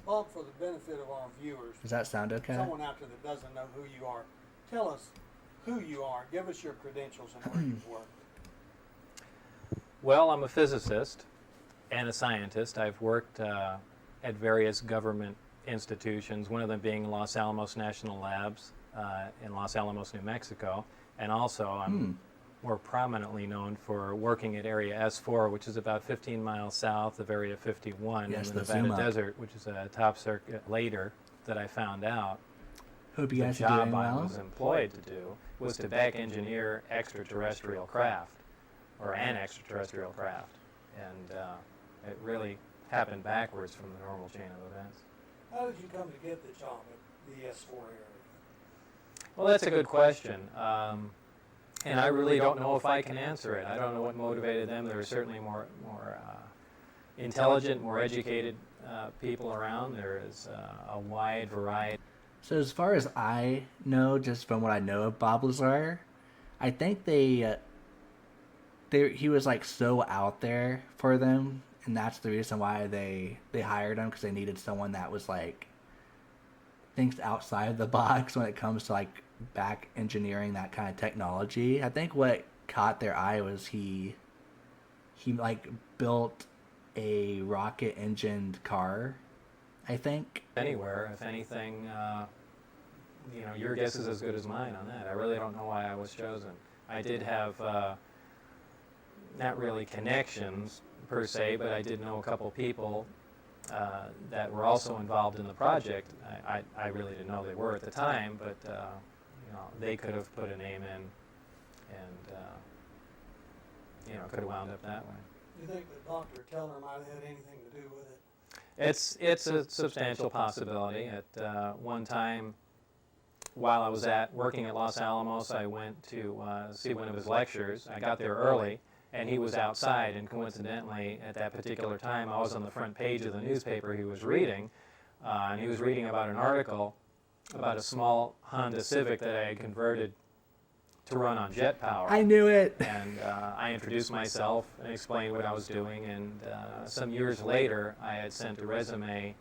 Bob, for the benefit of our viewers, Does that sound okay? someone out there that doesn't know who you are, tell us who you are. Give us your credentials and where you've worked. Well, I'm a physicist and a scientist. I've worked at various government institutions, one of them being Los Alamos National Labs in Los Alamos, New Mexico. And also I'm more prominently known for working at Area S4, which is about 15 miles south of Area 51 Yes, in the the Nevada zoom up. Desert, which is a top circuit later that I found out. Hope you The guys are job doing I well. was employed to do was to back engineer extraterrestrial craft, or an extraterrestrial craft. And it really happened backwards from the normal chain of events. How did you come to get the job at the S4 area? Well, that's a good question. And I really don't know if I can answer it. I don't know what motivated them. There are certainly more intelligent, more educated people around. There is a wide variety. So as far as I know, just from what I know of Bob Lazar, I think he was like so out there for them, and that's the reason why they hired him, because they needed someone that was like thinks outside the box when it comes to like back engineering that kind of technology. I think what caught their eye was he like built a rocket engined car, I think. Anywhere, if anything, your guess is as good as mine on that. I really don't know why I was chosen. I did have not really connections per se, but I did know a couple people that were also involved in the project. I really didn't know they were at the time, but they could have put a name in, and could have wound up that way. Do you think that Dr. Keller might have had anything to do with it? It's a substantial possibility. At one time, while I was working at Los Alamos, I went to see one of his lectures. I got there early, and he was outside, and coincidentally, at that particular time, I was on the front page of the newspaper he was reading, and he was reading about an article about a small Honda Civic that I had converted to run on jet power. I knew it. And I introduced myself and explained what I was doing, and some years later, I had sent a resume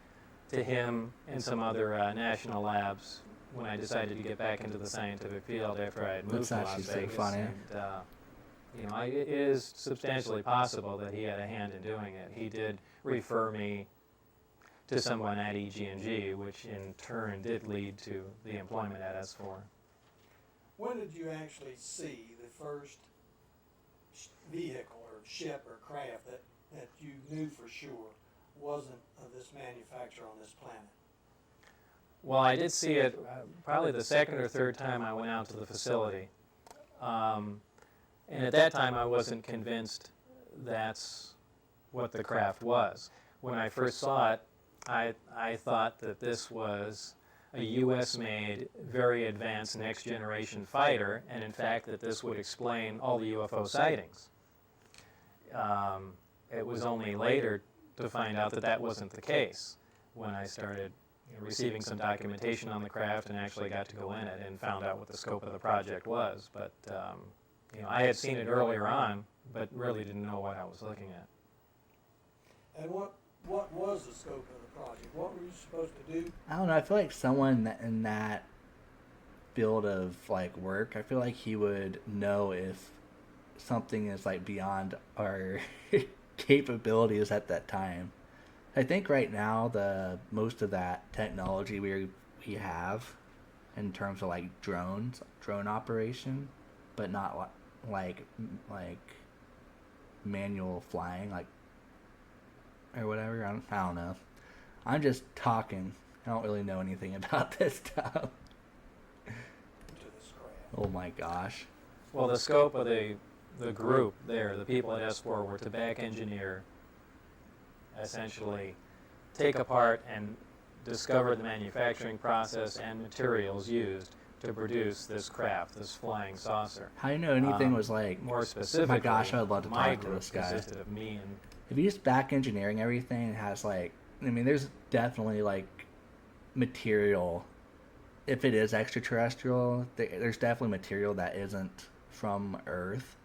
to him and some other national labs when I decided to get back into the scientific field after I had moved to Las actually so Vegas. funny. And, it is substantially possible that he had a hand in doing it. He did refer me to someone at EG&G, which in turn did lead to the employment at S4. When did you actually see the first vehicle or ship or craft that you knew for sure wasn't of this manufacturer on this planet? Well, I did see it probably the second or third time I went out to the facility. And at that time, I wasn't convinced that's what the craft was. When I first saw it, I thought that this was a U.S.-made, very advanced next-generation fighter, and in fact that this would explain all the UFO sightings. It was only later to find out that that wasn't the case when I started receiving some documentation on the craft and actually got to go in it and found out what the scope of the project was. But I had seen it earlier on, but really didn't know what I was looking at. And what was the scope of the project? What were you supposed to do? I don't know. I feel like someone in that field of like work, I feel like he would know if something is like beyond our capabilities at that time. I think right now most of that technology we have in terms of like drone operation, but not like manual flying or whatever. I don't know. I'm just talking. I don't really know anything about this stuff. Oh my gosh. Well, the scope of the group there, the people at S4, were to back engineer, essentially take apart and discover the manufacturing process and materials used to produce this craft, this flying saucer. How do you know anything was like... More specifically, my gosh, I'd love to my talk to group this guy. consisted of me and... If you just back engineering everything, it has like... I mean, there's definitely like material. If it is extraterrestrial, there's definitely material that isn't from Earth.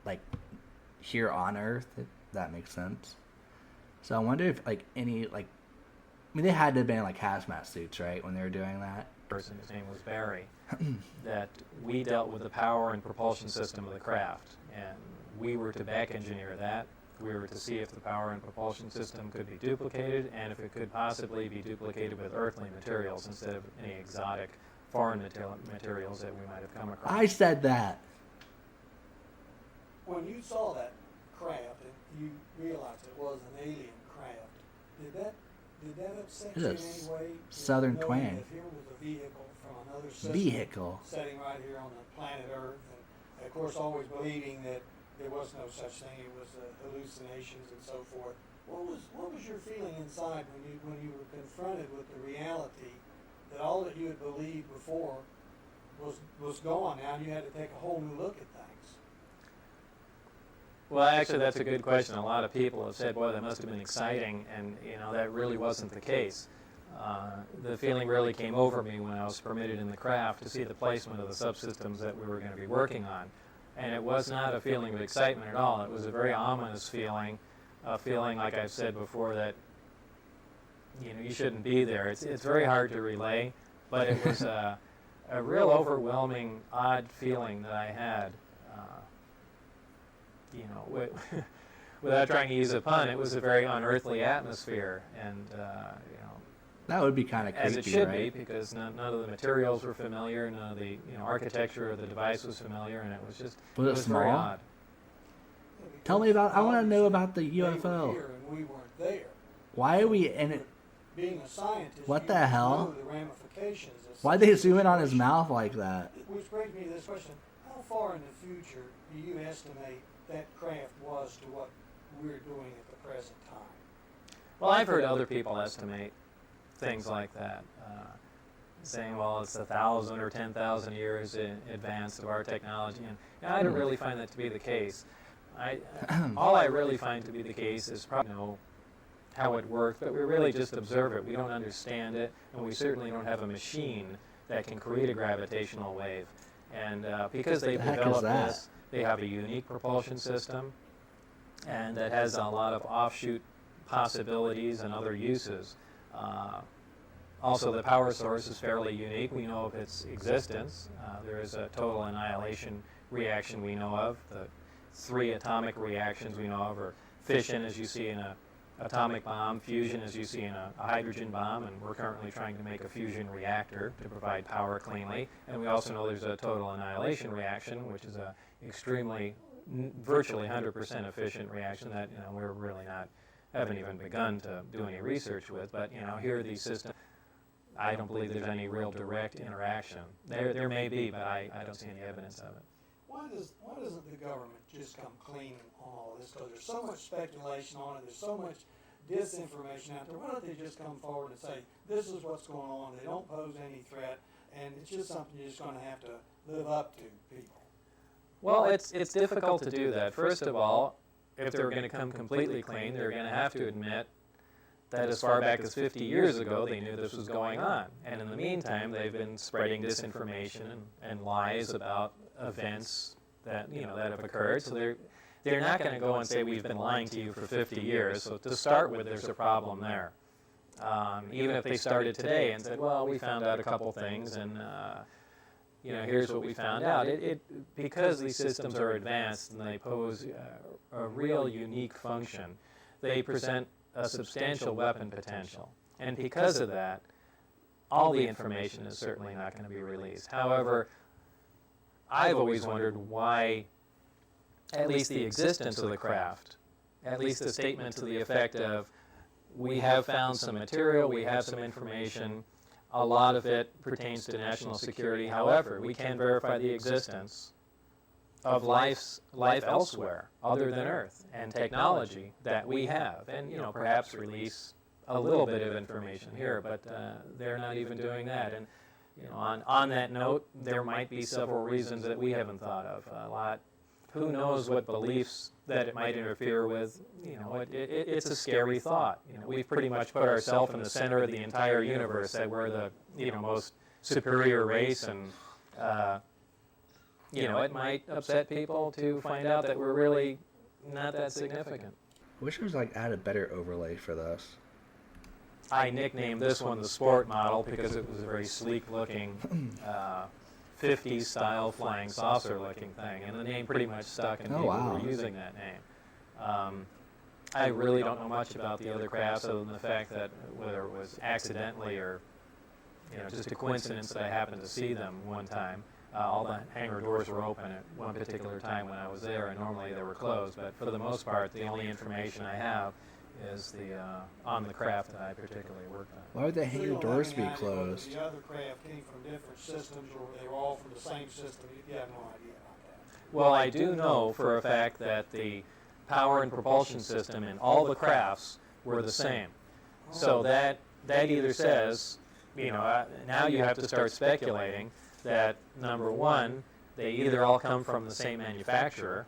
Like here on Earth, if that makes sense. So I wonder if like any like mean, they had to have been in like hazmat suits, right, when they were doing that? Person, his name was Barry, that we dealt with the power and propulsion system of the craft, and we were to back engineer that. We were to see if the power and propulsion system could be duplicated, and if it could possibly be duplicated with earthly materials instead of any exotic foreign materials that we might have come across. I said that. When you saw that craft and you realized it was an alien craft, did that upset you in any way? Southern knowing twang. that here was a vehicle from another system Vehicle. sitting right here on the planet Earth, and of course always believing that there was no such thing, it was hallucinations and so forth. What was your feeling inside when you were confronted with the reality that all that you had believed before was gone now, and you had to take a whole new look at things? Well, actually, that's a good question. A lot of people have said, boy, that must have been exciting, and that really wasn't the case. The feeling really came over me when I was permitted in the craft to see the placement of the subsystems that we were going to be working on. And it was not a feeling of excitement at all. It was a very ominous feeling, a feeling, like I've said before, that you shouldn't be there. It's very hard to relay, but it was a real overwhelming, odd feeling that I had. Without trying to use a pun, it was a very unearthly atmosphere, and That would be kind of creepy, as it should right? be, because none of the materials were familiar, none of the architecture of the device was familiar, and it was just Was it very small? odd. Tell me about. I want to know about the They were UFO. here and we weren't there. Why are we in it? Being a scientist, What you the know hell? the ramifications of Why'd such they a zoom in on his situation. mouth like that? Which brings me to this question: how far in the future do you estimate that craft was to what we're doing at the present time? Well, I've heard other people estimate things like that, saying, well, it's 1,000 or 10,000 years in advance of our technology, and I don't really find that to be the case. All I really find to be the case is probably know how it works, but we really just observe it. We don't understand it, and we certainly don't have a machine that can create a gravitational wave. And because they've The heck is developed that? this, they have a unique propulsion system, and that has a lot of offshoot possibilities and other uses. Also, the power source is fairly unique. We know of its existence. There is a total annihilation reaction we know of. The 3 atomic reactions we know of are fission, as you see in an atomic bomb, fusion, as you see in a hydrogen bomb, and we're currently trying to make a fusion reactor to provide power cleanly. And we also know there's a total annihilation reaction, which is a extremely, virtually 100% efficient reaction that we're really haven't even begun to do any research with. But here are these systems. I don't believe there's any real direct interaction. There may be, but I don't see any evidence of it. Why doesn't the government just come clean on all this? Because there's so much speculation on it. There's so much disinformation out there. Why don't they just come forward and say, this is what's going on. They don't pose any threat, and it's just something you're just going to have to live up to, people. Well, it's difficult to do that. First of all, if they're going to come completely clean, they're going to have to admit that as far back as 50 years ago, they knew this was going on. And in the meantime, they've been spreading disinformation and lies about events that that have occurred. So they're not going to go and say, we've been lying to you for 50 years. So to start with, there's a problem there. Even if they started today and said, well, we found out a couple things, and here's what we found out. Because these systems are advanced and they pose a real unique function, they present a substantial weapon potential. And because of that, all the information is certainly not going to be released. However, I've always wondered why at least the existence of the craft, at least a statement to the effect of, we have found some material, we have some information, a lot of it pertains to national security. However, we can verify the existence of life elsewhere other than Earth, and technology that we have, and perhaps release a little bit of information here, but they're not even doing that. And on that note, there might be several reasons that we haven't thought of. Who knows what beliefs that it might interfere with? It's a scary thought. We've pretty much put ourselves in the center of the entire universe, that we're the most superior race, and it might upset people to find out that we're really not that significant. I wish there was add a better overlay for this. I nicknamed this one the sport model because it was a very sleek-looking 50s style flying saucer looking thing, and the name pretty much stuck, and people were using that name. I really don't know much about the other crafts other than the fact that whether it was accidentally or just a coincidence that I happened to see them one time. All the hangar doors were open at one particular time when I was there, and normally they were closed, but for the most part the only information I have is on the craft that I particularly worked on. Why would the hangar doors be closed? The other craft came from different systems, or they were all from the same system. You have no idea about that. Well, I do know for a fact that the power and propulsion system in all the crafts were the same. So that either says, now you have to start speculating that, number one, they either all come from the same manufacturer,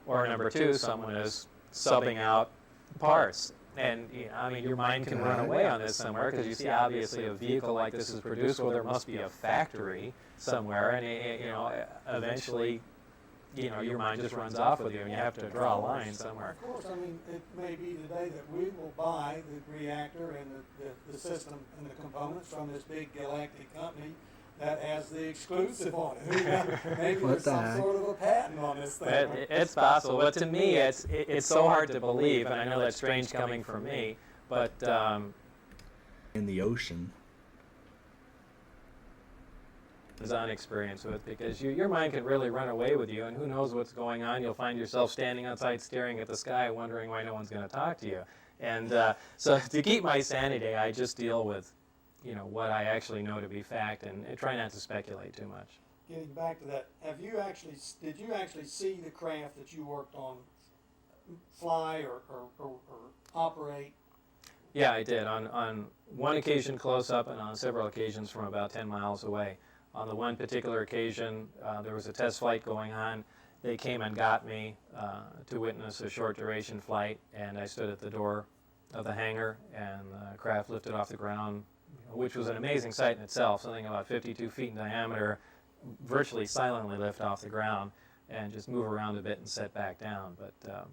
or number two, someone is subbing out parts. And your mind can run away on this somewhere, because you see obviously a vehicle like this is produced, well, there must be a factory somewhere, and eventually your mind just runs off with you, and you have to draw a line somewhere. Of course, it may be today that we will buy the reactor and the system and the components from this big galactic company that has the exclusive on it. Maybe there's some sort of a patent on this thing. It's possible, but to me, it's so hard to believe, and I know that's strange coming from me, but in the ocean. On experience with, because your mind can really run away with you, and who knows what's going on. You'll find yourself standing outside staring at the sky wondering why no one's going to talk to you. And so to keep my sanity, I just deal with what I actually know to be fact, and try not to speculate too much. Getting back to that, did you actually see the craft that you worked on fly or operate? Yeah, I did. On one occasion close up, and on several occasions from about 10 miles away. On the one particular occasion, there was a test flight going on. They came and got me to witness a short duration flight, and I stood at the door of the hangar, and the craft lifted off the ground, which was an amazing sight in itself, something about 52 feet in diameter, virtually silently lift off the ground and just move around a bit and set back down. But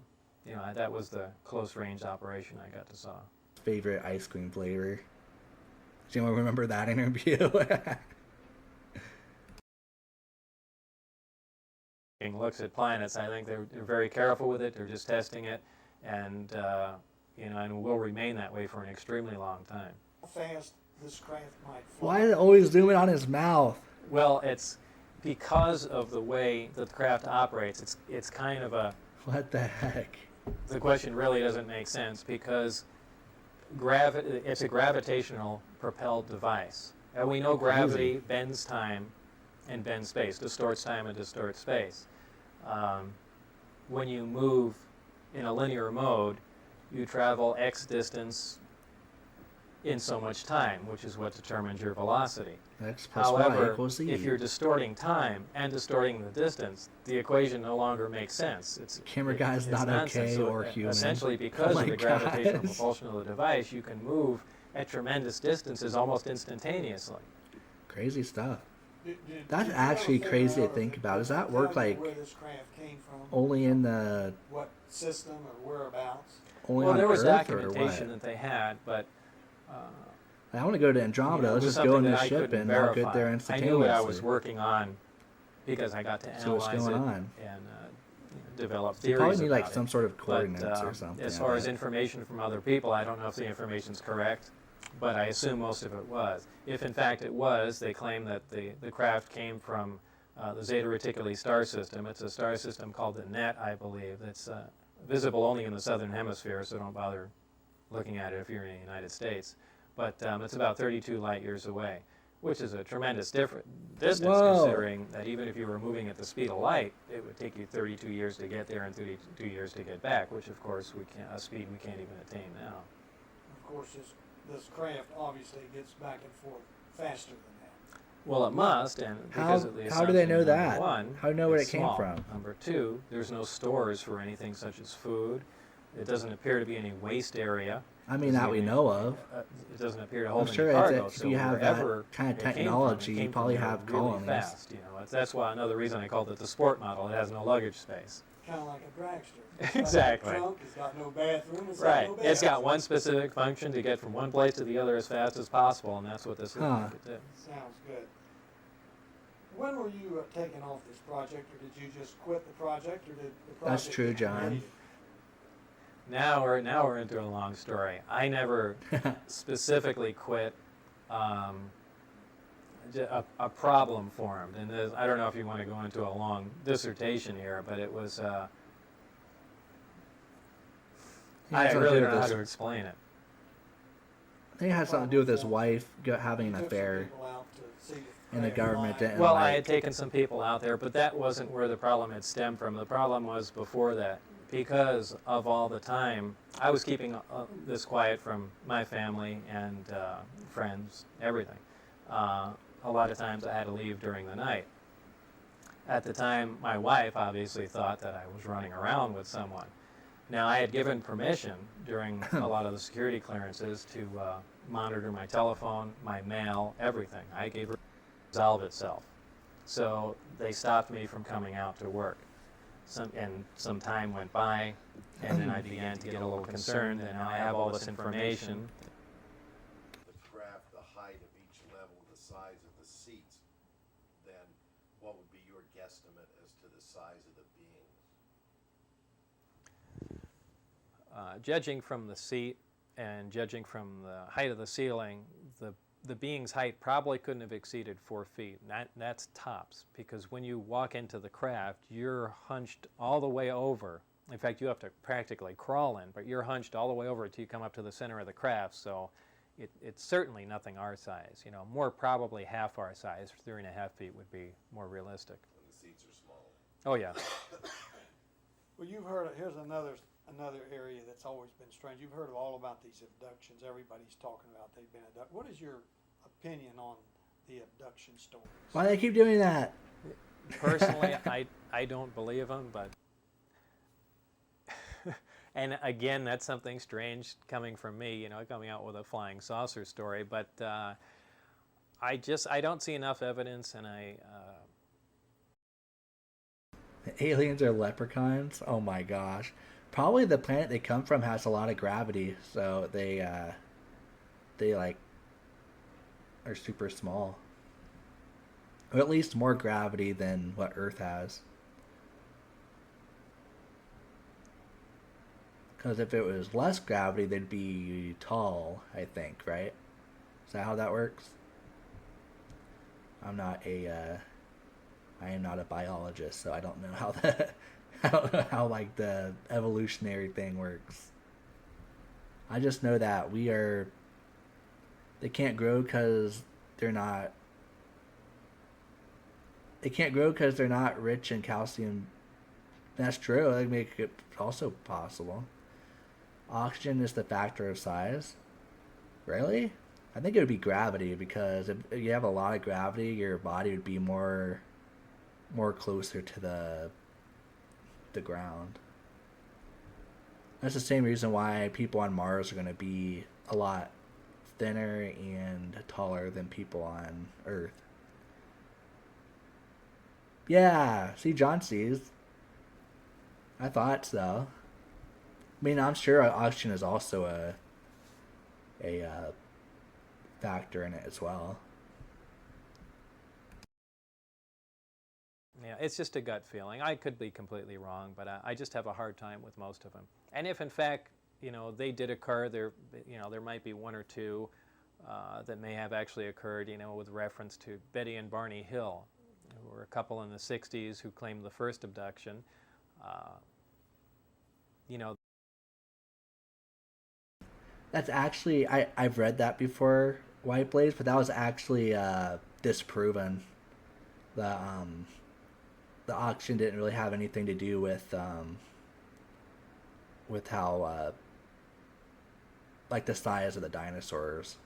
that was the close range operation I got to saw. Favorite ice cream flavor? Does anyone remember that interview? Looks at planets, I think they're very careful with it. They're just testing it, and and will remain that way for an extremely long time. How fast this craft might fly? Why is it always zooming on his mouth? Well, it's because of the way that the craft operates. It's kind of a... What the heck? The question really doesn't make sense, because it's a gravitational propelled device. And we know gravity bends time and bends space, distorts time and distorts space. When you move in a linear mode, you travel X distance in so much time, which is what determines your velocity. X plus However, y equals Z. if you're distorting time and distorting the distance, the equation no longer makes sense. Camera guy's not nonsense. okay or human. Essentially, because of the gravitational propulsion of the device, you can move at tremendous distances almost instantaneously. Crazy stuff. That's actually crazy to think about. Does that work like where this craft came from? only in the... What system or whereabouts? Only Well, on there was Earth, documentation that they had, but... I want to go to Andromeda. Let's just go in the ship and I'll get there instantaneously. I knew what I was working on because I got to analyze what's going on? And develop You theories probably need like about some it. sort of coordinates But, or something. as far as information from other people, I don't know if the information's correct, but I assume most of it was. If in fact it was, they claim that the craft came from the Zeta Reticuli star system. It's a star system called the NET, I believe. That's visible only in the southern hemisphere, so don't bother looking at it if you're in the United States. But it's about 32 light years away, which is a tremendous distance, considering that even if you were moving at the speed of light, it would take you 32 years to get there and 32 years to get back, which of course a speed we can't even attain now. Of course, this craft obviously gets back and forth faster than that. Well, it must, and because of the how do they know assumption, that? number one, How do they know where it's it came small. from? Number two, there's no stores for anything such as food. It doesn't appear to be any waste area. I mean, that we know of. It doesn't appear to hold I'm sure any cargo. if you have that kind of technology, you probably have really colonies. fast. That's why another reason I called it the sport model. It has no luggage space. kind of like a dragster. It's got Exactly. no trunk, it's got no bathroom, it's Right. got no bed. It's got one specific function to get from one place to the other as fast as possible, and that's what this looks like it did. Sounds good. When were you taking off this project, or did you just quit the project, or did the project? That's true, get John. completed? Now we're into a long story. I never specifically quit. A problem formed, and I don't know if you want to go into a long dissertation here, but it was. I really don't know how to explain it. I think it had something to do with his wife having an You took some affair, people out to see if and the they government lied. didn't Well, I like. had taken some people out there, but that wasn't where the problem had stemmed from. The problem was before that, because of all the time I was keeping this quiet from my family and friends, everything. A lot of times I had to leave during the night. At the time, my wife obviously thought that I was running around with someone. Now, I had given permission during a lot of the security clearances to monitor my telephone, my mail, everything. I gave her to resolve itself. So they stopped me from coming out to work. Some time went by, and then I began to get a little concerned, and now I have all this information. The craft, the height of each level, the size of the seats, then what would be your guesstimate as to the size of the beings? Judging from the seat and judging from the height of the ceiling, the being's height probably couldn't have exceeded 4 feet. That's tops, because when you walk into the craft, you're hunched all the way over. In fact, you have to practically crawl in, but you're hunched all the way over until you come up to the center of the craft. So it's certainly nothing our size. You know, more probably half our size. 3.5 feet would be more realistic. And the seats are small. Oh yeah. Well, you've heard, here's another area that's always been strange. You've heard all about these abductions. Everybody's talking about they've been abducted. What is your opinion on the abduction stories? Why do they keep doing that? Personally, I don't believe them, but and again, that's something strange coming from me, you know, coming out with a flying saucer story. But I don't see enough evidence, and The aliens are leprechauns? Oh my gosh. Probably the planet they come from has a lot of gravity, so they like are super small. Or at least more gravity than what Earth has. Because if it was less gravity, they'd be tall, I think, right? Is that how that works? I am not a biologist, so I don't know how how like the evolutionary thing works. I just know that they can't grow because they're not. They can't grow because they're not rich in calcium. That's true. That make it also possible. Oxygen is the factor of size. Really? I think it would be gravity, because if you have a lot of gravity, your body would be more closer to the ground. That's the same reason why people on Mars are going to be a lot thinner and taller than people on Earth. Yeah, see, John sees. I thought so. I mean, I'm sure oxygen is also a factor in it as well. yeah, it's just a gut feeling. I could be completely wrong, but I just have a hard time with most of them. And if in fact, you know, they did occur, there might be one or two that may have actually occurred, you know, with reference to Betty and Barney Hill, who were a couple in the 60s who claimed the first abduction. You know, That's actually, I've read that before, White Blaze, but that was actually disproven. The oxygen didn't really have anything to do with how like the size of the dinosaurs.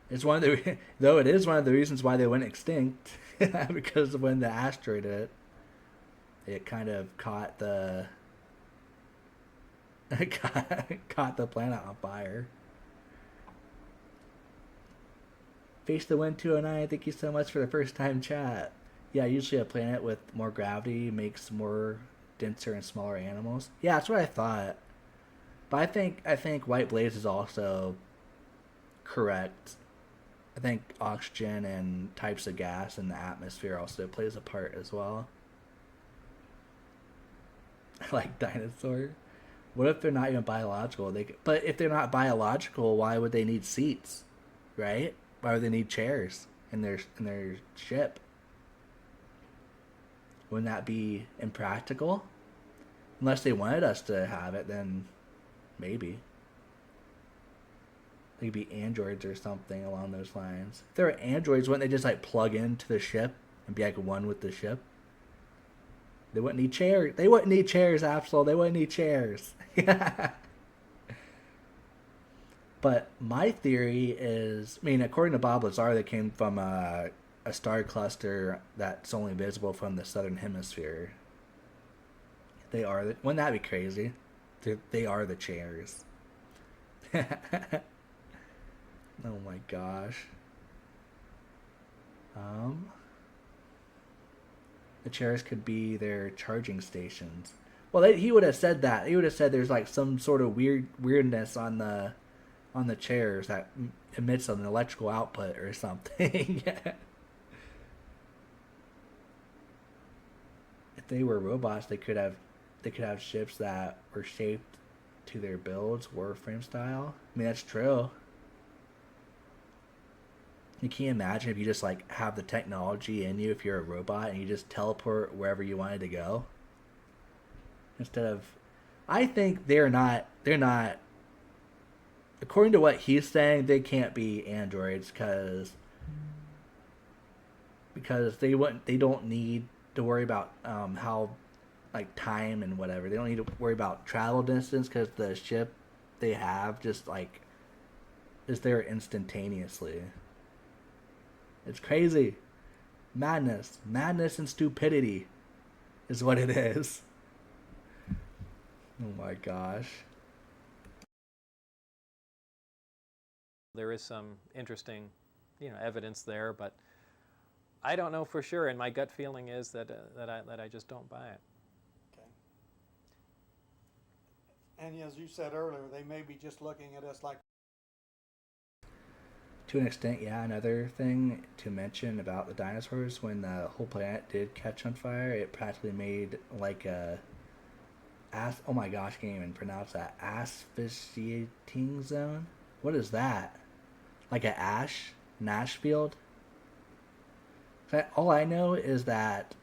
It's one of the though it is one of the reasons why they went extinct, because when the asteroid hit, it kind of caught the caught the planet on fire. Face the Wind 209, thank you so much for the first time chat. Yeah, usually a planet with more gravity makes more denser and smaller animals. Yeah, that's what I thought. But I think white blaze is also correct. I think oxygen and types of gas in the atmosphere also plays a part as well. Like dinosaur. What if they're not even biological? But if they're not biological, why would they need seats, right? Why would they need chairs in their ship? Wouldn't that be impractical? Unless they wanted us to have it, then maybe. They could be androids or something along those lines. If they were androids, wouldn't they just like plug into the ship and be like one with the ship? They wouldn't need chairs. They wouldn't need chairs, Absol. They wouldn't need chairs. But my theory is, I mean, according to Bob Lazar, they came from a star cluster that's only visible from the southern hemisphere. They are. Wouldn't that be crazy? They are the chairs. Oh my gosh. The chairs could be their charging stations. Well, he would have said that. He would have said there's like some sort of weirdness on the chairs that emits an electrical output or something. If they were robots, they could have ships that were shaped to their builds, Warframe style. I mean, that's true. You can't imagine if you just like have the technology in you if you're a robot and you just teleport wherever you wanted to go. Instead of, I think they're not, according to what he's saying, they can't be androids because they don't need to worry about how like time and whatever. They don't need to worry about travel distance because the ship they have just like is there instantaneously. It's crazy. Madness and stupidity is what it is. Oh my gosh. There is some interesting, evidence there, but I don't know for sure. And my gut feeling is that I just don't buy it. Okay. And as you said earlier, they may be just looking at us like. To an extent, yeah. Another thing to mention about the dinosaurs, when the whole planet did catch on fire, it practically made like a oh my gosh, I can't even pronounce that. Asphyxiating zone? What is that? Like an ash field? All I know is that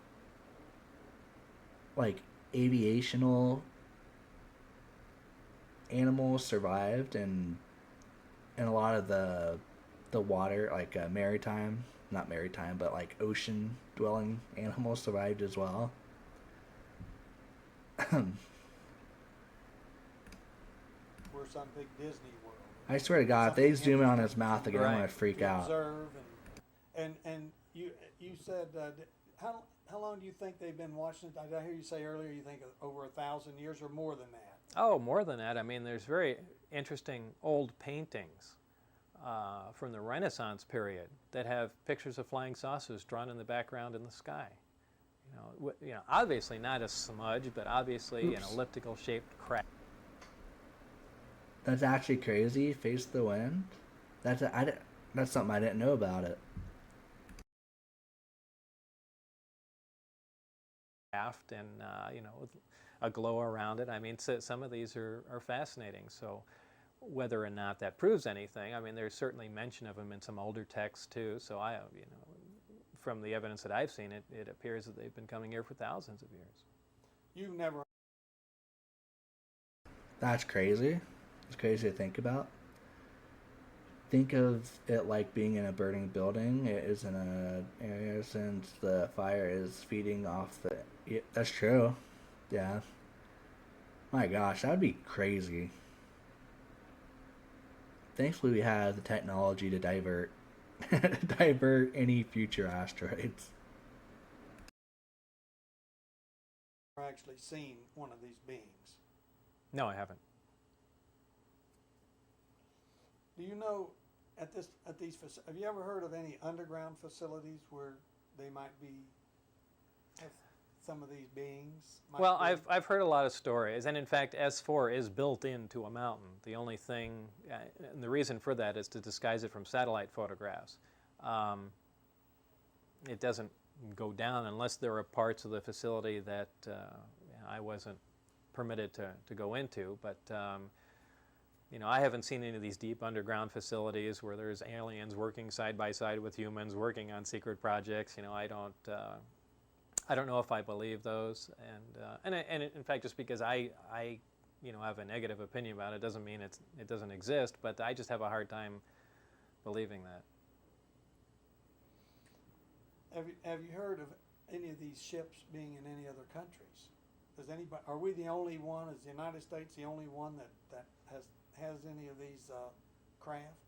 like aviational animals survived and a lot of the water, like not maritime, but like ocean dwelling animals survived as well. We're some big Disney world. I swear to God, if they zoom in on his mouth again, I'm gonna freak out. Observe and you said how long do you think they've been watching it? Did I hear you say earlier you think over 1,000 years or more than that? Oh, more than that. I mean, there's very interesting old paintings from the Renaissance period that have pictures of flying saucers drawn in the background in the sky. Obviously not a smudge, but obviously an elliptical shaped craft. That's actually crazy. Face the wind. That's something I didn't know about it. Craft and with a glow around it. I mean, some of these are fascinating. So whether or not that proves anything, I mean, there's certainly mention of them in some older texts too. So from the evidence that I've seen, it appears that they've been coming here for thousands of years. You've never. That's crazy. It's crazy to think about. Think of it like being in a burning building. It is in an area since the fire is feeding off the. Yeah, that's true. Yeah. My gosh, that would be crazy. Thankfully, we have the technology to divert any future asteroids. I've actually seen one of these beings. No, I haven't. Do you know have you ever heard of any underground facilities where they might be? some of these beings might Well, be? I've heard a lot of stories, and in fact, S4 is built into a mountain. The only thing, and the reason for that is to disguise it from satellite photographs. It doesn't go down unless there are parts of the facility that I wasn't permitted to go into. But you know, I haven't seen any of these deep underground facilities where there's aliens working side by side with humans working on secret projects. You know, I don't know if I believe those, and in fact, just because I you know have a negative opinion about it doesn't mean it doesn't exist. But I just have a hard time believing that. Have you heard of any of these ships being in any other countries? Does anybody? Are we the only one? Is the United States the only one that has any of these craft?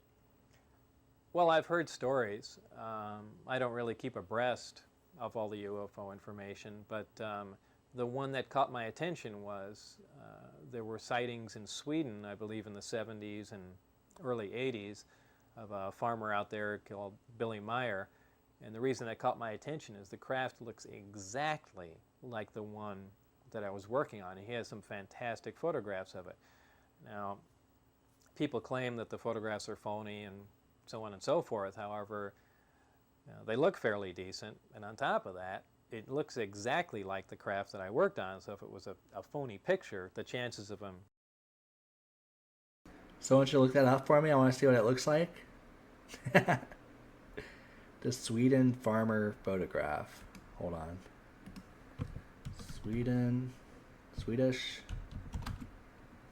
Well, I've heard stories. I don't really keep abreast of all the UFO information, but the one that caught my attention was there were sightings in Sweden, I believe in the 70s and early 80s, of a farmer out there called Billy Meyer. And the reason that caught my attention is the craft looks exactly like the one that I was working on. He has some fantastic photographs of it. Now, people claim that the photographs are phony and so on and so forth. However, you know, they look fairly decent, and on top of that, it looks exactly like the craft that I worked on. So if it was a phony picture, the chances of them... So why don't you look that up for me? I want to see what it looks like. The Sweden farmer photograph. Hold on. Swedish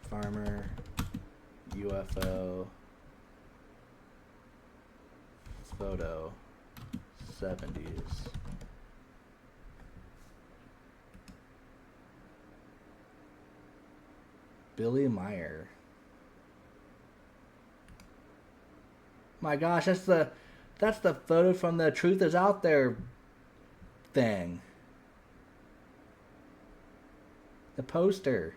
farmer UFO photo 70s. Billy Meyer. My gosh, that's the photo from the Truth Is Out There thing. The poster.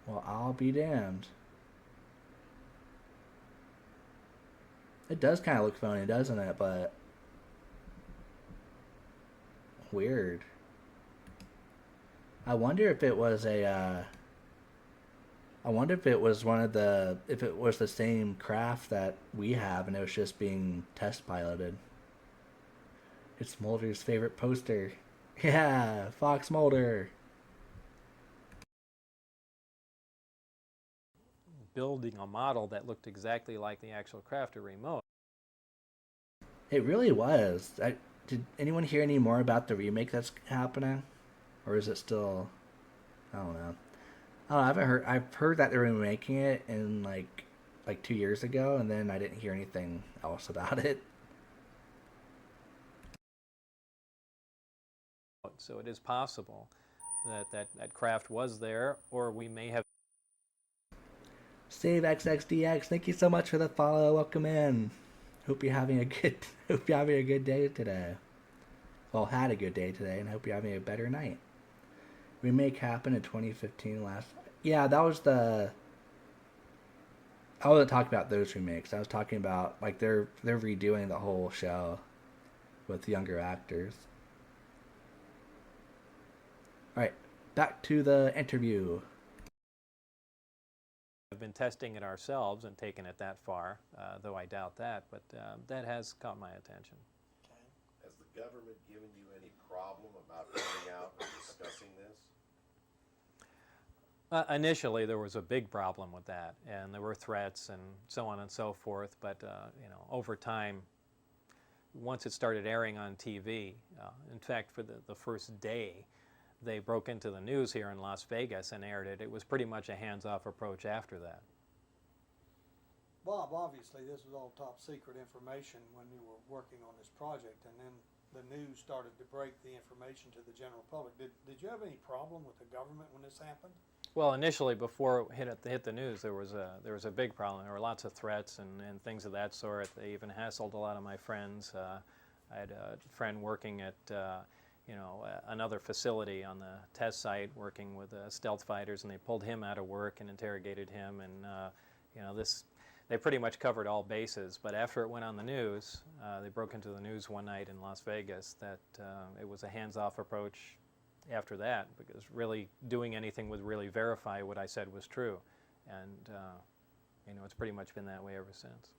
Well, I'll be damned. It does kind of look phony, doesn't it? But weird. I wonder if it was if it was the same craft that we have and it was just being test piloted. It's Mulder's favorite poster. Yeah, Fox Mulder. building a model that looked exactly like the actual crafter remote. It really was. Did anyone hear any more about the remake that's happening? Or is it still... I don't know. I haven't heard... I've heard that they were making it in like 2 years ago, and then I didn't hear anything else about it. So it is possible that craft was there, or we may have... Save XXDX, thank you so much for the follow. Welcome in. Hope you're having a good day today. Well, had a good day today, and hope you're having a better night. Remake happened in 2015 last... Yeah, that was the... I wasn't talking about those remakes. I was talking about, like, they're redoing the whole show with younger actors. Alright, back to the interview. We've been testing it ourselves and taken it that far, though I doubt that, but that has caught my attention. Has the government given you any problem about coming out and discussing this? Initially, there was a big problem with that, and there were threats and so on and so forth, but over time, once it started airing on TV, in fact, for the first day, they broke into the news here in Las Vegas and aired it. It was pretty much a hands-off approach after that. Bob, obviously this was all top secret information when you were working on this project, and then the news started to break the information to the general public. Did you have any problem with the government when this happened? Well, initially, before it hit the news, there was a big problem. There were lots of threats and things of that sort. They even hassled a lot of my friends. I had a friend working at another facility on the test site, working with stealth fighters, and they pulled him out of work and interrogated him. And they pretty much covered all bases. But after it went on the news, they broke into the news one night in Las Vegas that it was a hands-off approach after that, because really doing anything would really verify what I said was true. And it's pretty much been that way ever since.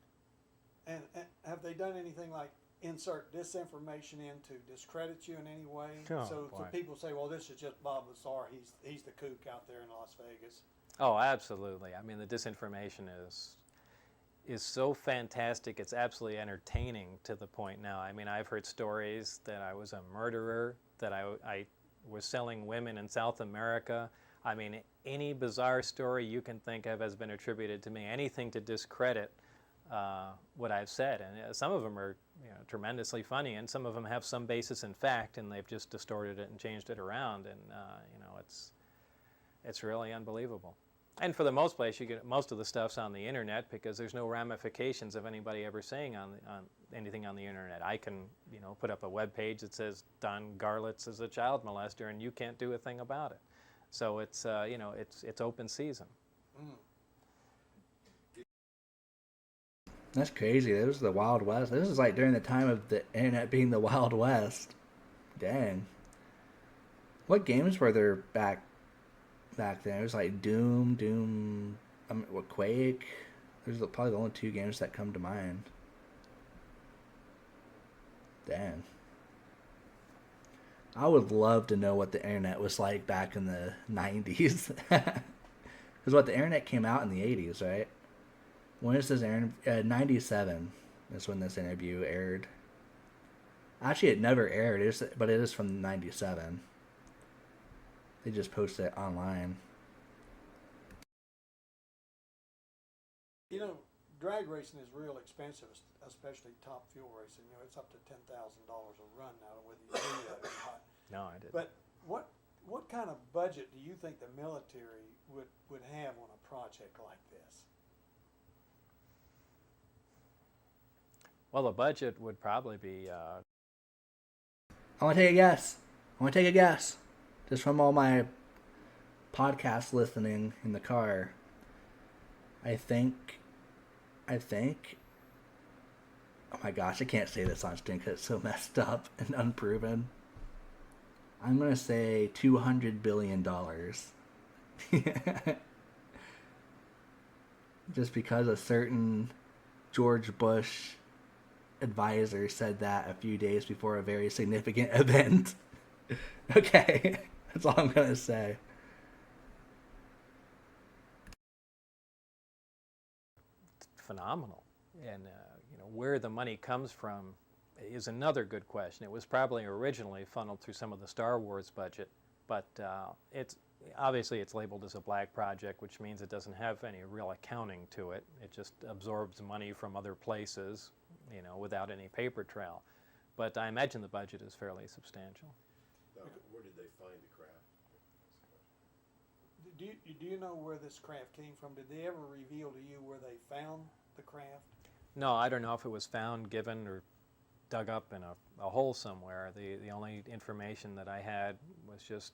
And have they done anything like insert disinformation in to discredit you in any way? Oh, so boy. people say, well, this is just Bob Lazar. He's the kook out there in Las Vegas. Oh, absolutely. I mean, the disinformation is so fantastic. It's absolutely entertaining to the point now. I mean, I've heard stories that I was a murderer, that I was selling women in South America. I mean, any bizarre story you can think of has been attributed to me. Anything to discredit what I've said, and some of them are tremendously funny, and some of them have some basis in fact, and they've just distorted it and changed it around, and it's really unbelievable. And for the most place, you get most of the stuff's on the internet because there's no ramifications of anybody ever saying on anything on the internet. I can put up a web page that says Don Garlitz is a child molester, and you can't do a thing about it. So it's it's open season. Mm. That's crazy. This was the Wild West. This is like during the time of the internet being the Wild West. Dang. What games were there back then? It was like Doom, Quake. There's probably the only two games that come to mind. Dang. I would love to know what the internet was like back in the 90s. Because the internet came out in the 80s, right? When is this airing? 97 is when this interview aired. Actually, it never aired, but it is from 97. They just posted it online. Drag racing is real expensive, especially top fuel racing. It's up to $10,000 a run now, whether you do that or not. No, I didn't. But what kind of budget do you think the military would have on a project like this? Well, the budget would probably be... I want to take a guess. Just from all my podcast listening in the car. I think... Oh my gosh, I can't say this on stream because it's so messed up and unproven. I'm going to say $200 billion. Just because a certain George Bush advisor said that a few days before a very significant event. Okay, that's all I'm going to say. Phenomenal. And where the money comes from is another good question. It was probably originally funneled through some of the Star Wars budget, but it's labeled as a black project, which means it doesn't have any real accounting to it. It just absorbs money from other places, without any paper trail. But I imagine the budget is fairly substantial. Where did they find the craft? Do you know where this craft came from? Did they ever reveal to you where they found the craft? No, I don't know if it was found, given, or dug up in a hole somewhere. The only information that I had was just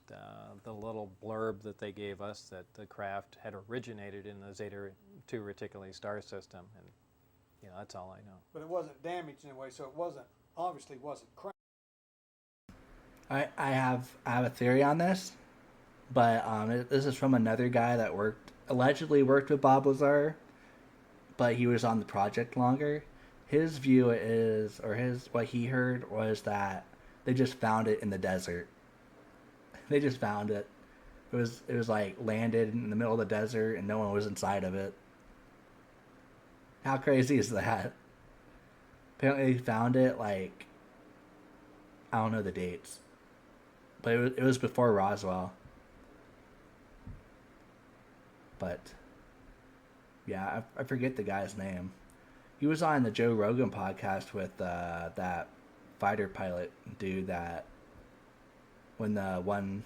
the little blurb that they gave us that the craft had originated in the Zeta 2 Reticuli star system, and that's all I know. But it wasn't damaged in a way, so it obviously wasn't crashed. I have a theory on this, but this is from another guy that allegedly worked with Bob Lazar, but he was on the project longer. His view is, or what he heard was that they just found it in the desert. They just found it. It was like landed in the middle of the desert and no one was inside of it. How crazy is that? Apparently they found it I don't know the dates, but it was before Roswell. But yeah, I forget the guy's name. He was on the Joe Rogan podcast with that fighter pilot dude that when the one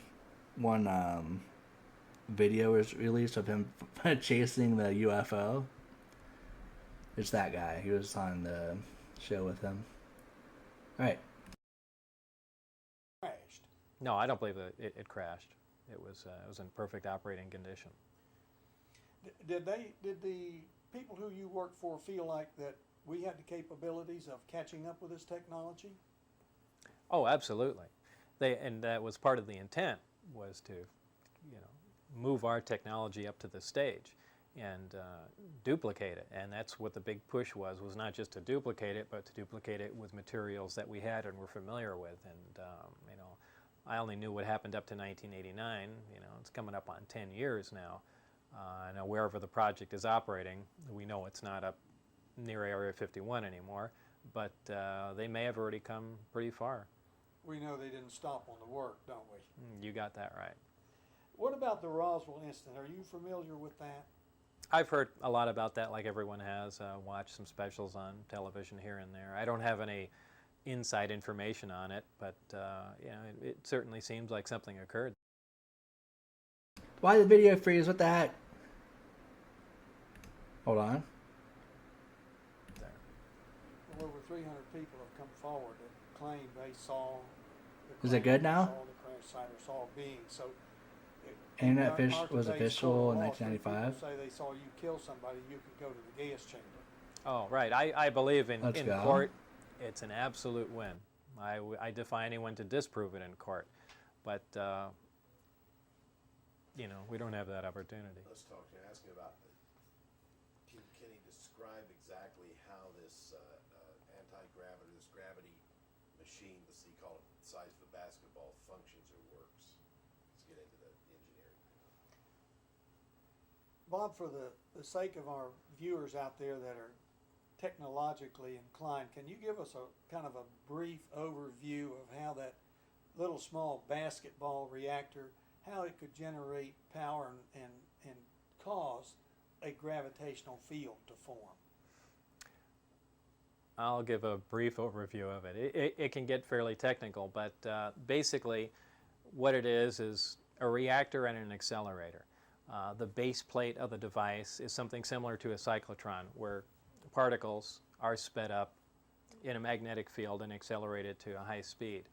video was released of him chasing the UFO. It's that guy. He was on the show with him. All right. Crashed. No, I don't believe that it crashed. It was in perfect operating condition. Did the people who you work for feel like that we have the capabilities of catching up with this technology? Oh, absolutely. And that was part of the intent, was to, move our technology up to the stage and duplicate it. And that's what the big push was not just to duplicate it, but to duplicate it with materials that we had and were familiar with. And, I only knew what happened up to 1989. It's coming up on 10 years now. Now, wherever the project is operating, we know it's not up near Area 51 anymore, but they may have already come pretty far. We know they didn't stop on the work, don't we? You got that right. What about the Roswell incident? Are you familiar with that? I've heard a lot about that, like everyone has. Watched some specials on television here and there. I don't have any inside information on it, but it certainly seems like something occurred. Why the video freeze? What the heck? Hold on. There. Well, over 300 people have come forward that claim they saw Is it good now? saw the crash site or saw beings. So Internet in fish our was today's official court in of law, if 1995. people say they saw you kill somebody, you could go to the gas chamber. Oh, right. I believe in Let's go. court, it's an absolute win. I defy anyone to disprove it in court. But, we don't have that opportunity. Let's talk, ask you about, can he describe exactly how this anti-gravity, this gravity machine, he called it the size of a basketball, functions or works? Let's get into the engineering. Bob, for the sake of our viewers out there that are technologically inclined, can you give us a kind of a brief overview of how that little small basketball reactor, how it could generate power and cause a gravitational field to form? I'll give a brief overview of it. It can get fairly technical, but basically what it is a reactor and an accelerator. The base plate of the device is something similar to a cyclotron, where particles are sped up in a magnetic field and accelerated to a high speed.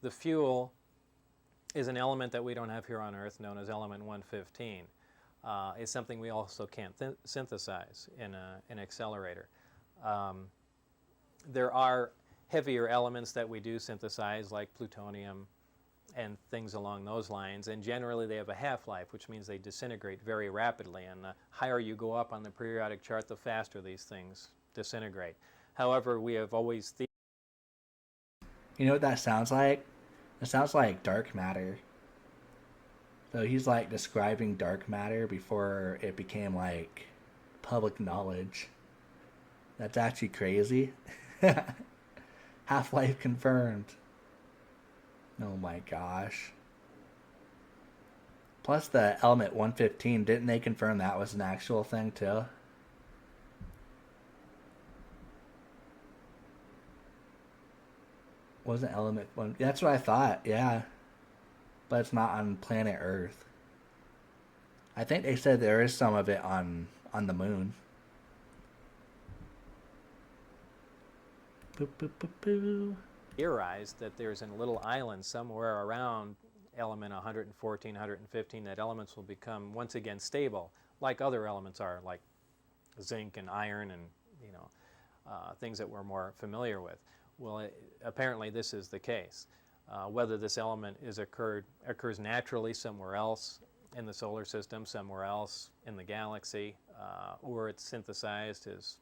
The fuel is an element that we don't have here on Earth, known as element 115. It's something we also can't synthesize in an accelerator. There are heavier elements that we do synthesize, like plutonium and things along those lines, and generally they have a half-life, which means they disintegrate very rapidly, and the higher you go up on the periodic chart, the faster these things disintegrate. However, we have always... You know what that sounds like? It sounds like dark matter. So he's like describing dark matter before it became like public knowledge. That's actually crazy. Half-life confirmed. Oh my gosh. Plus the element 115, didn't they confirm that was an actual thing too? Wasn't element 1? That's what I thought, yeah. But it's not on planet Earth. I think they said there is some of it on the moon. Boop, boop, boop, boop. Theorized that there's a little island somewhere around element 114, 115, that elements will become once again stable, like other elements are, like zinc and iron and things that we're more familiar with. Well, apparently this is the case. Whether this element occurs naturally somewhere else in the solar system, somewhere else in the galaxy, or it's synthesized is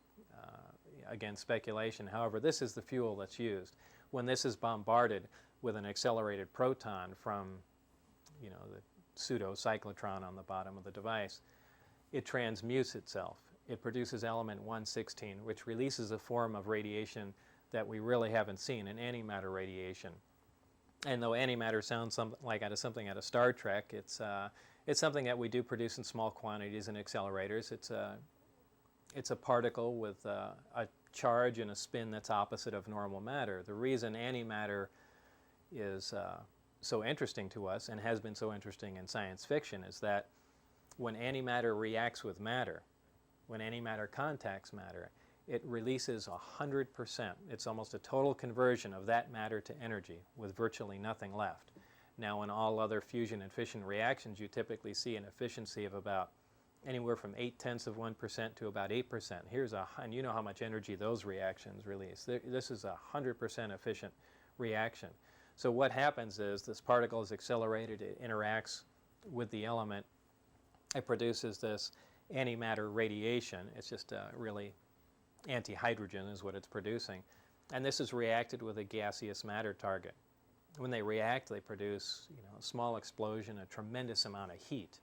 again speculation. However, this is the fuel that's used. When this is bombarded with an accelerated proton from the pseudo-cyclotron on the bottom of the device, it transmutes itself. It produces element 116, which releases a form of radiation that we really haven't seen, an antimatter radiation. And though antimatter sounds like something out of Star Trek, it's something that we do produce in small quantities in accelerators. It's a particle with a charge and a spin that's opposite of normal matter. The reason antimatter is so interesting to us and has been so interesting in science fiction is that when antimatter reacts with matter, when antimatter contacts matter, it releases 100%. It's almost a total conversion of that matter to energy with virtually nothing left. Now, in all other fusion and fission reactions, you typically see an efficiency of about anywhere from 0.8% to about 8%. And you know how much energy those reactions release. This is a 100% efficient reaction. So what happens is this particle is accelerated, it interacts with the element, it produces this antimatter radiation. It's just really anti-hydrogen is what it's producing. And this is reacted with a gaseous matter target. When they react, they produce a small explosion, a tremendous amount of heat.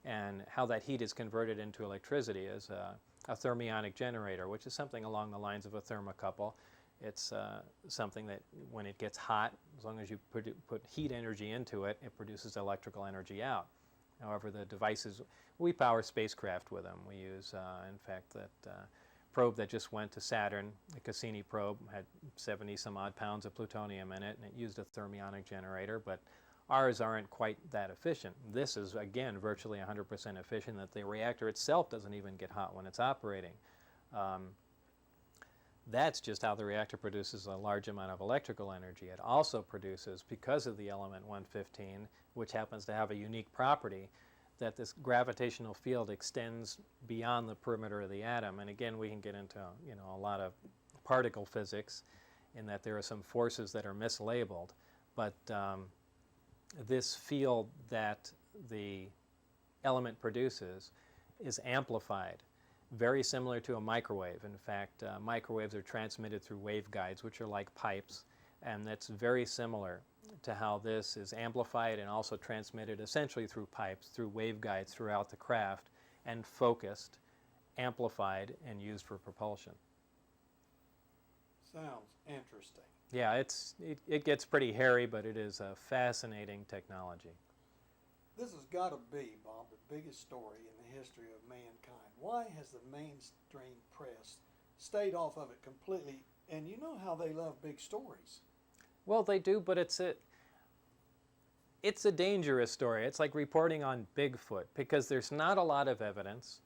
And how that heat is converted into electricity is a thermionic generator, which is something along the lines of a thermocouple. It's something that when it gets hot, as long as you put heat energy into it, it produces electrical energy out. However, the devices, we power spacecraft with them. We use, in fact, that probe that just went to Saturn, the Cassini probe, had 70 some odd pounds of plutonium in it, and it used a thermionic generator, but ours aren't quite that efficient. This is, again, virtually 100% efficient, that the reactor itself doesn't even get hot when it's operating. That's just how the reactor produces a large amount of electrical energy. It also produces, because of the element 115, which happens to have a unique property, that this gravitational field extends beyond the perimeter of the atom. And again, we can get into a lot of particle physics in that there are some forces that are mislabeled. But this field that the element produces is amplified, very similar to a microwave. In fact, microwaves are transmitted through waveguides, which are like pipes, and that's very similar to how this is amplified and also transmitted essentially through pipes, through waveguides throughout the craft, and focused, amplified, and used for propulsion. Sounds interesting. Yeah, it gets pretty hairy, but it is a fascinating technology. This has got to be, Bob, the biggest story in the history of mankind. Why has the mainstream press stayed off of it completely? And you know how they love big stories. Well, they do, but it's a dangerous story. It's like reporting on Bigfoot, because there's not a lot of evidence.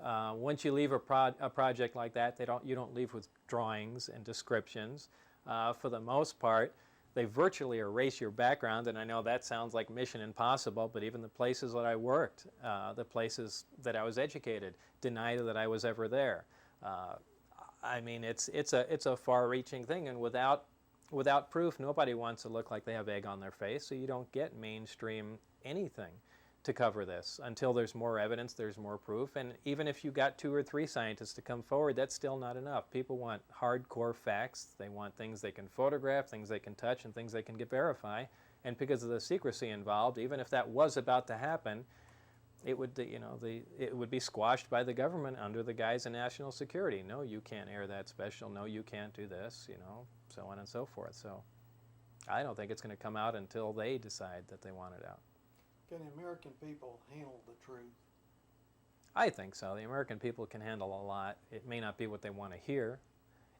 Once you leave a project like that, you don't leave with drawings and descriptions. For the most part, they virtually erase your background, and I know that sounds like Mission Impossible, but even the places that I worked, the places that I was educated, deny that I was ever there. I mean, it's a far-reaching thing, and without proof, nobody wants to look like they have egg on their face, so you don't get mainstream anything to cover this. Until there's more evidence, there's more proof, and even if you got 2 or 3 scientists to come forward, that's still not enough. People want hardcore facts. They want things they can photograph, things they can touch, and things they can verify, and because of the secrecy involved, even if that was about to happen, it would, it would be squashed by the government under the guise of national security. No, you can't air that special. No, you can't do this, so on and so forth. So I don't think it's going to come out until they decide that they want it out. Can the American people handle the truth? I think so. The American people can handle a lot. It may not be what they want to hear.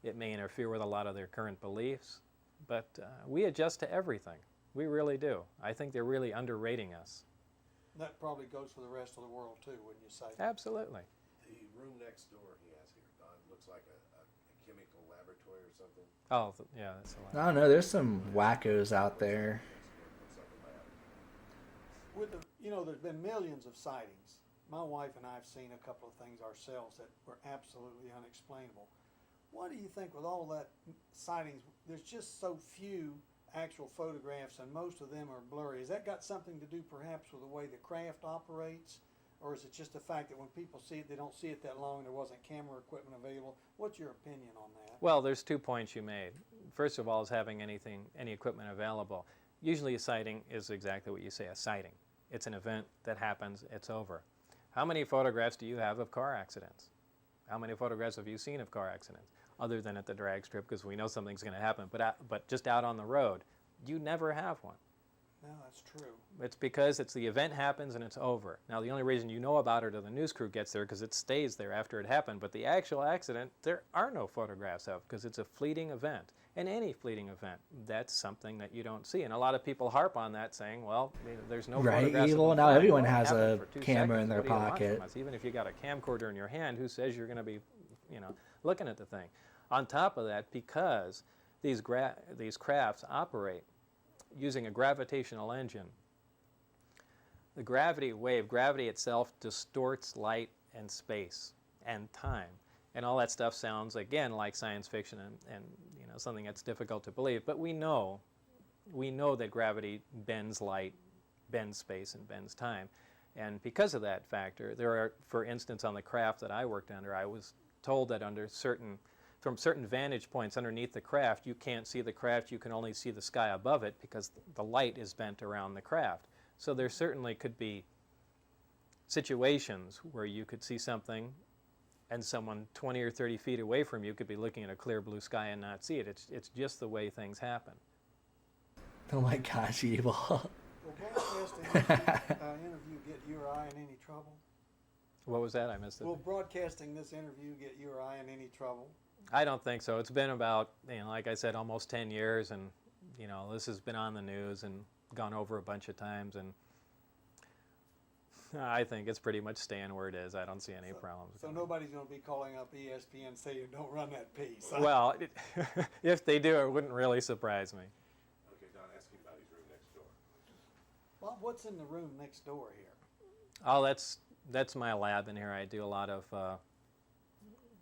It may interfere with a lot of their current beliefs. But we adjust to everything. We really do. I think they're really underrating us. That probably goes for the rest of the world too, wouldn't you say? Absolutely. The room next door, he has here, Don, looks like a chemical laboratory or something. Oh, yeah, that's a lot. I don't know. There's some wackos out there. Looks like a lab. With there's been millions of sightings. My wife and I have seen a couple of things ourselves that were absolutely unexplainable. What do you think with all that sightings? There's just so few actual photographs, and most of them are blurry. Has that got something to do perhaps with the way the craft operates? Or is it just the fact that when people see it, they don't see it that long, there wasn't camera equipment available? What's your opinion on that? Well, there's 2 points you made. First of all is having any equipment available. Usually a sighting is exactly what you say, a sighting. It's an event that happens, it's over. How many photographs do you have of car accidents? How many photographs have you seen of car accidents? Other than at the drag strip, because we know something's going to happen, but just out on the road, you never have one. No, that's true. It's because the event happens and it's over. Now, the only reason you know about it or the news crew gets there because it stays there after it happened, but the actual accident, there are no photographs of because it's a fleeting event. And any fleeting event, that's something that you don't see. And a lot of people harp on that saying, well, there's no photographs. Right, of well, the now flying. everyone Well, it has a happened for 2 camera seconds. in their What do you want pocket. from us? Even if you got a camcorder in your hand, who says you're going to be, looking at the thing? On top of that, because these crafts operate using a gravitational engine, The gravity itself distorts light and space and time. And all that stuff sounds, again, like science fiction and something that's difficult to believe. But we know that gravity bends light, bends space, and bends time. And because of that factor, there are, for instance, on the craft that I worked under, I was told that from certain vantage points underneath the craft, you can't see the craft, you can only see the sky above it because the light is bent around the craft. So there certainly could be situations where you could see something and someone 20 or 30 feet away from you could be looking at a clear blue sky and not see it. It's just the way things happen. Oh my gosh, evil. Will broadcasting interview get you or I in any trouble? What was that? I missed it. Will broadcasting this interview get you or I in any trouble? I don't think so. It's been about, like I said, almost 10 years, and this has been on the news and gone over a bunch of times, and I think it's pretty much staying where it is. I don't see any problems. So nobody's going to be calling up ESPN saying, don't run that piece. Well, if they do, it wouldn't really surprise me. Okay, Don, ask him about his room next door. Bob, what's in the room next door here? Oh, that's my lab in here. I do a lot of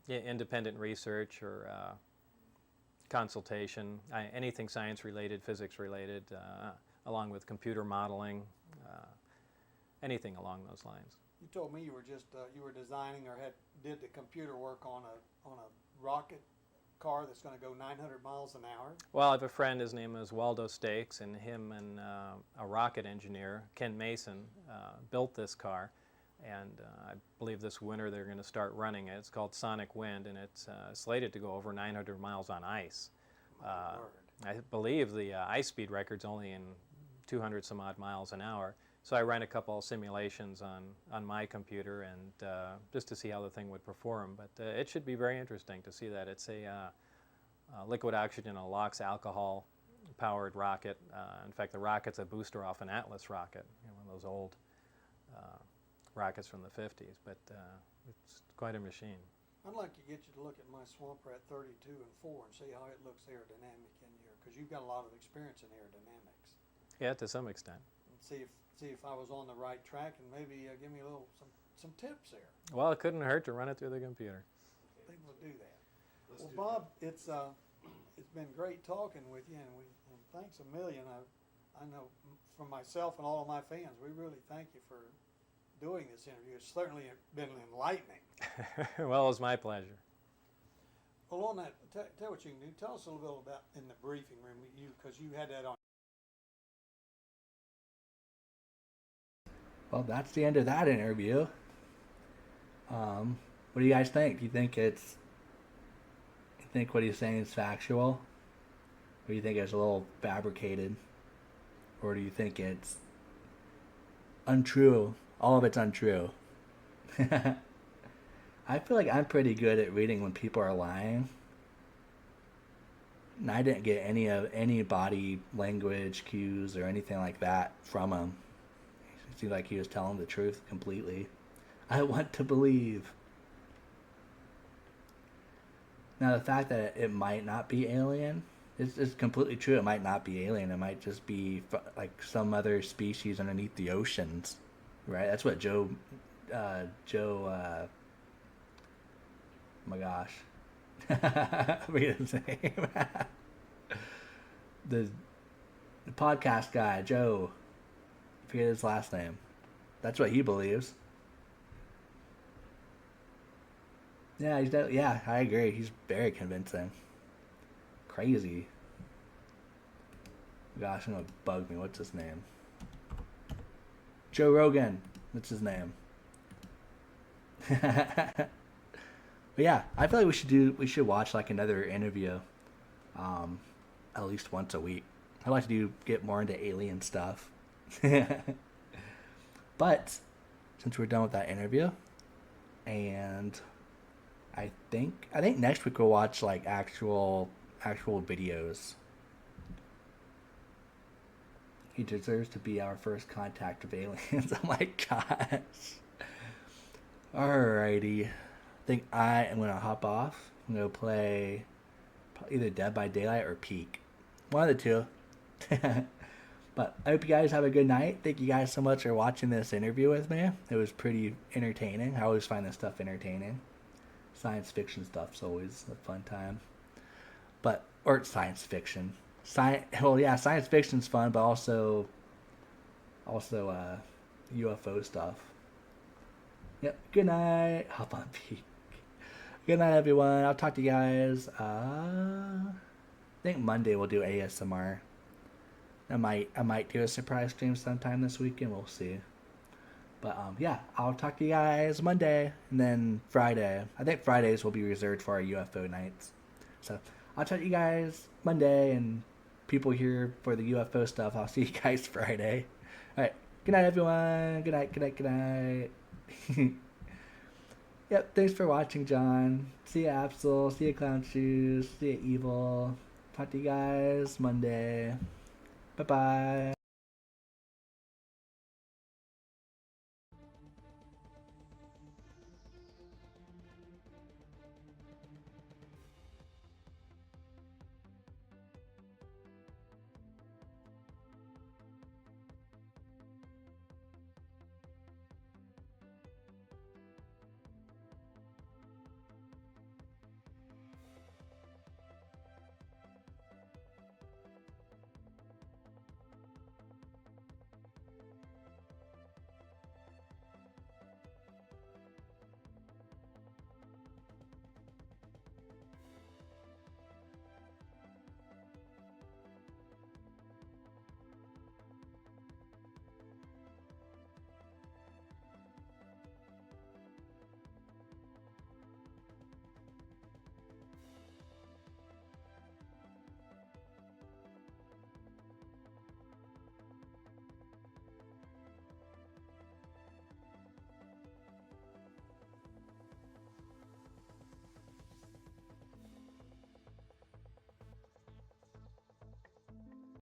independent research or consultation, anything science-related, physics-related, along with computer modeling, anything along those lines. You told me you were just you were designing or did the computer work on a rocket car that's going to go 900 miles an hour. Well, I have a friend. His name is ᴜᴰᴏ, and him and a rocket engineer, Ken Mason, built this car. And I believe this winter they're going to start running it. It's called Sonic Wind, and it's slated to go over 900 miles on ice. I believe the ice speed record's only in 200 some odd miles an hour. So I ran a couple of simulations on my computer and just to see how the thing would perform. But it should be very interesting to see that. It's a liquid oxygen, a LOX alcohol powered rocket. In fact, the rocket's a booster off an Atlas rocket, one of those old rockets from the 50s, but it's quite a machine. I'd like to get you to look at my swamp rat 32 and 4 and see how it looks aerodynamic in here, because you've got a lot of experience in aerodynamics. Yeah, to some extent. And see if I was on the right track, and maybe give me some tips there. Well, it couldn't hurt to run it through the computer. I think we'll do that. Well, Bob, it's been great talking with you, and thanks a million. I know from myself and all of my fans, we really thank you for doing this interview. It's certainly been enlightening. Well, it was my pleasure. Well, on that, tell what you can do. Tell us a little bit about in the briefing room, because you had that on. Well, that's the end of that interview. What do you guys think? Do you think what he's saying is factual? Or do you think it's a little fabricated? Or do you think it's untrue? All of it's untrue. I feel like I'm pretty good at reading when people are lying. And I didn't get any body language cues or anything like that from him. It seemed like he was telling the truth completely. I want to believe. Now, the fact that it might not be alien is completely true. It might not be alien. It might just be like some other species underneath the oceans, right? That's what Joe oh my gosh. I forget his name. the podcast guy, Joe. I forget his last name. That's what he believes. Yeah, I agree. He's very convincing. Crazy. Gosh, it's gonna bug me. What's his name? Joe Rogan. That's his name. But yeah, I feel like we should watch like another interview, at least once a week. I'd like to get more into alien stuff. But since we're done with that interview, and I think next week we'll watch like actual videos. He deserves to be our first contact with aliens. Oh my gosh. Alrighty. I think I am going to hop off. I'm going to play either Dead by Daylight or Peak. One of the two. But I hope you guys have a good night. Thank you guys so much for watching this interview with me. It was pretty entertaining. I always find this stuff entertaining. Science fiction stuff's always a fun time. Or science fiction. Science fiction's fun, but also UFO stuff. Yep. Good night. Hop on peak. Good night, everyone. I'll talk to you guys. I think Monday we'll do ASMR. I might do a surprise stream sometime this weekend. We'll see. But yeah, I'll talk to you guys Monday and then Friday. I think Fridays will be reserved for our UFO nights. So I'll talk to you guys Monday, and people here for the UFO stuff, I'll see you guys Friday. All right. Good night, everyone. Good night. Good night. Good night. Yep. Thanks for watching, John. See ya, Absol. See ya, Clown Shoes. See ya, Evil. Talk to you guys Monday. Bye-bye.